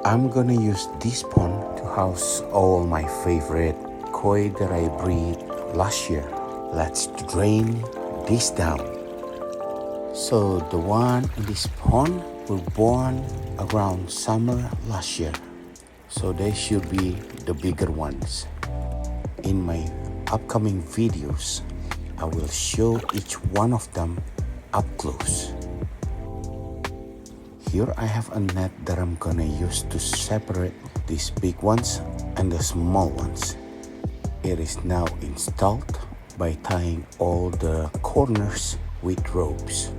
I'm gonna use this pond to house all my favorite koi that I breed last year. Let's drain this down. So the one in this pond were born around summer last year. So they should be the bigger ones. In my upcoming videos, I will show each one of them up close. Here I have a net that I'm gonna use to separate these big ones and the small ones. It is now installed by tying all the corners with ropes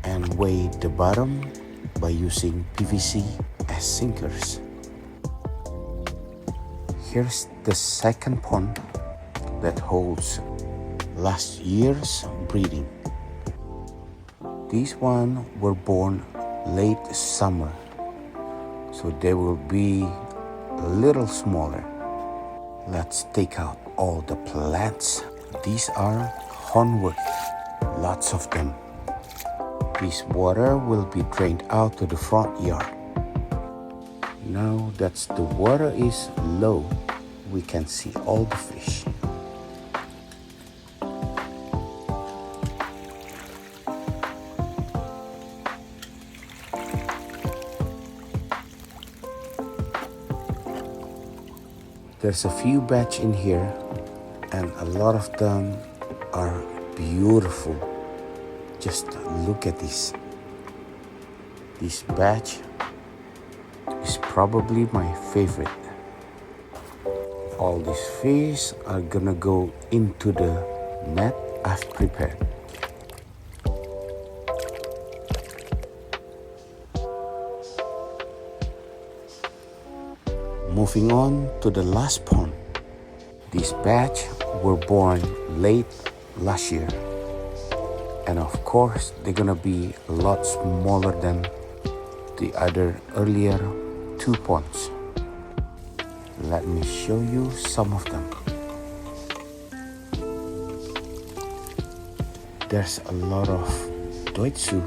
and weigh the bottom by using PVC as sinkers. Here's the second pond that holds last year's breeding. These ones were born late summer, so they will be a little smaller. Let's take out all the plants. These are hornwood, lots of them. This water will be drained out to the front yard. Now that the water is low, we can see all the fish. There's a few batch in here, and a lot of them are beautiful. Just look at this. This batch is probably my favorite. All these fish are gonna go into the net I've prepared. Moving on to the last pond. This batch were born late last year. And of course, they're gonna be a lot smaller than the other earlier two ponds. Let me show you some of them. There's a lot of doitsu,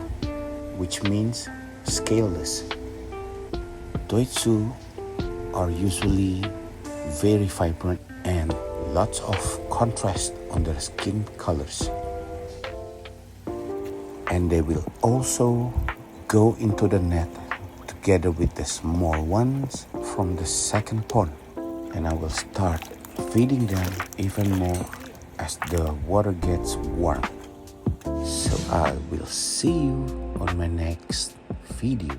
which means scaleless. Doitsu are usually very vibrant and lots of contrast on their skin colors. And they will also go into the net together with the small ones from the second pond. And I will start feeding them even more as the water gets warm. So I will see you on my next video.